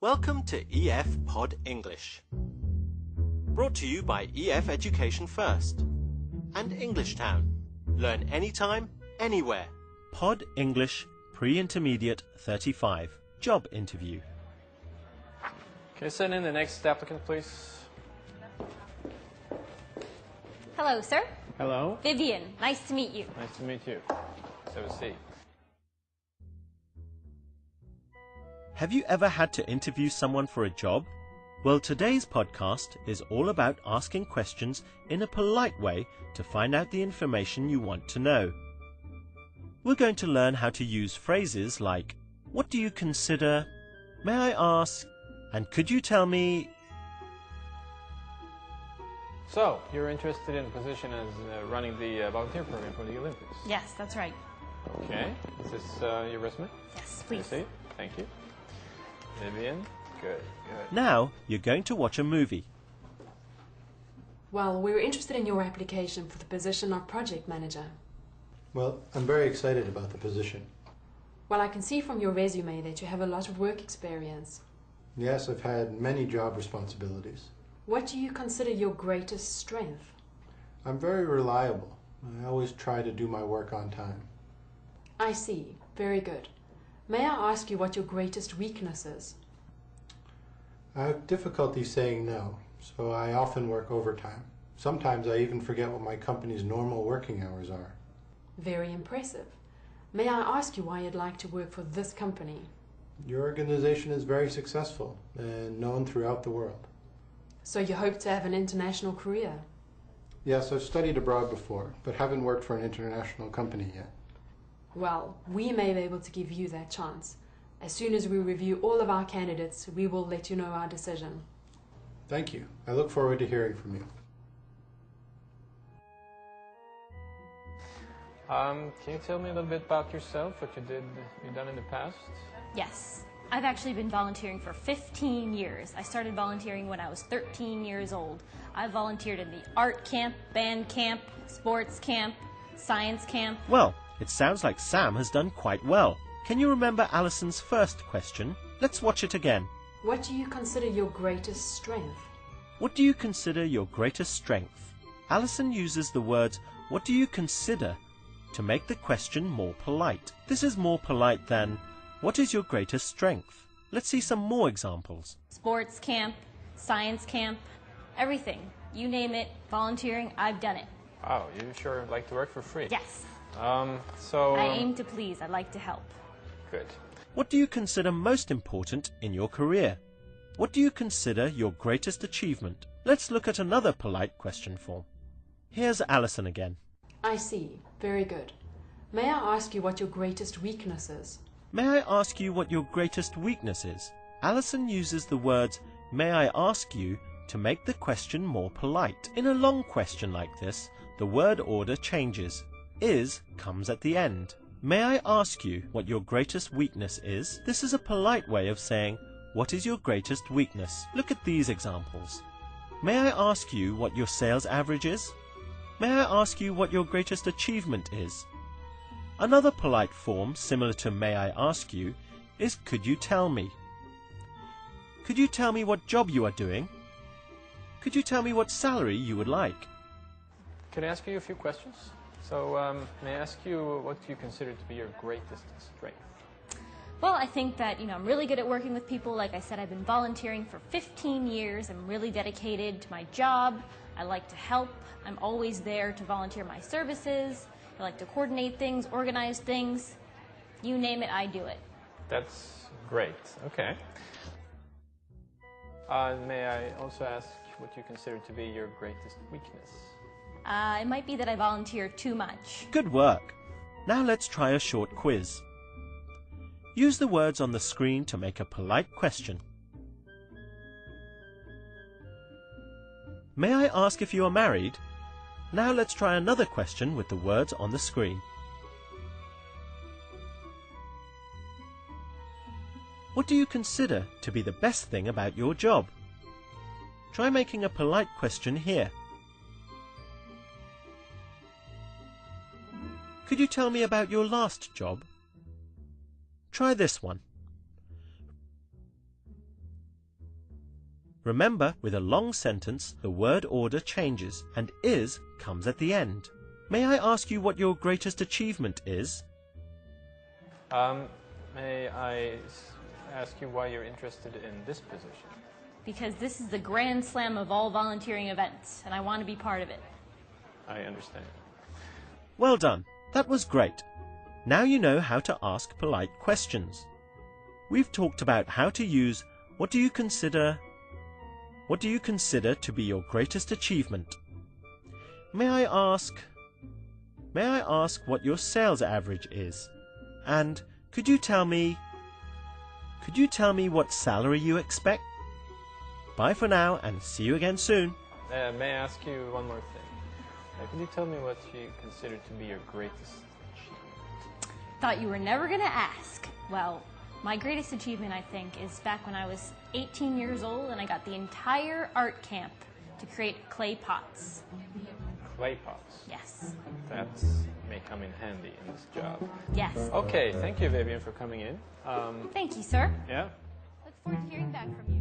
Welcome to EF Pod English. Brought to you by EF Education First and English Town. Learn anytime, anywhere. Pod English Pre-Intermediate 35. Job interview. Can you send in the next applicant, please? Hello, sir. Hello. Vivian, nice to meet you. Nice to meet you. Let's have a seat. Have you ever had to interview someone for a job? Well, today's podcast is all about asking questions in a polite way to find out the information you want to know. We're going to learn how to use phrases like, what do you consider? May I ask? And could you tell me? So, you're interested in a position as running the volunteer program for the Olympics? Yes, that's right. Okay. Is this your resume? Yes, Can I please. see it? Thank you. Vivian? Good. Now you're going to watch a movie. Well, we were interested in your application for the position of project manager. Well, I'm very excited about the position. Well, I can see from your resume that you have a lot of work experience. Yes, I've had many job responsibilities. What do you consider your greatest strength? I'm very reliable. I always try to do my work on time. I see. Very good. May I ask you what your greatest weakness is? I have difficulty saying no, so I often work overtime. Sometimes I even forget what my company's normal working hours are. Very impressive. May I ask you why you'd like to work for this company? Your organization is very successful and known throughout the world. So you hope to have an international career? Yes, I've studied abroad before, but haven't worked for an international company yet. Well, we may be able to give you that chance. As soon as we review all of our candidates, we will let you know our decision. Thank you. I look forward to hearing from you. Can you tell me a little bit about yourself, what you've done in the past? Yes. I've actually been volunteering for 15 years. I started volunteering when I was 13 years old. I volunteered in the art camp, band camp, sports camp, science camp. Well, it sounds like Sam has done quite well. Can you remember Alison's first question? Let's watch it again. What do you consider your greatest strength? What do you consider your greatest strength? Alison uses the words, what do you consider, to make the question more polite. This is more polite than, what is your greatest strength? Let's see some more examples. Sports camp, science camp, everything. You name it, volunteering, I've done it. Wow, you sure like to work for free? Yes. I I aim to please. I'd like to help. Good. What do you consider most important in your career? What do you consider your greatest achievement? Let's look at another polite question form. Here's Alison again. I see. Very good. May I ask you what your greatest weakness is? May I ask you what your greatest weakness is? Alison uses the words, may I ask you, to make the question more polite. In a long question like this, the word order changes. Is comes at the end. May I ask you what your greatest weakness is? This is a polite way of saying, what is your greatest weakness? Look at these examples. May I ask you what your sales average is? May I ask you what your greatest achievement is? Another polite form similar to may I ask you is could you tell me? Could you tell me what job you are doing? Could you tell me what salary you would like? Can I ask you a few questions? So, may I ask you what you consider to be your greatest strength? Well, I think that, I'm really good at working with people. Like I said, I've been volunteering for 15 years. I'm really dedicated to my job. I like to help. I'm always there to volunteer my services. I like to coordinate things, organize things. You name it, I do it. That's great. Okay. May I also ask what you consider to be your greatest weakness? It might be that I volunteer too much. Good work. Now let's try a short quiz. Use the words on the screen to make a polite question. May I ask if you are married? Now let's try another question with the words on the screen. What do you consider to be the best thing about your job? Try making a polite question here. Could you tell me about your last job? Try this one. Remember, with a long sentence, the word order changes and is comes at the end. May I ask you what your greatest achievement is? May I ask you why you're interested in this position? Because this is the grand slam of all volunteering events, and I want to be part of it. I understand. Well done. That was great. Now you know how to ask polite questions. We've talked about how to use what do you consider to be your greatest achievement? May I ask what your sales average is? And could you tell me what salary you expect? Bye for now and see you again soon. May I ask you one more thing? Could you tell me what you consider to be your greatest achievement? Thought you were never going to ask. Well, my greatest achievement, I think, is back when I was 18 years old and I got the entire art camp to create clay pots. Clay pots? Yes. That may come in handy in this job. Yes. Okay, thank you, Vivian, for coming in. Thank you, sir. Yeah? Look forward to hearing back from you.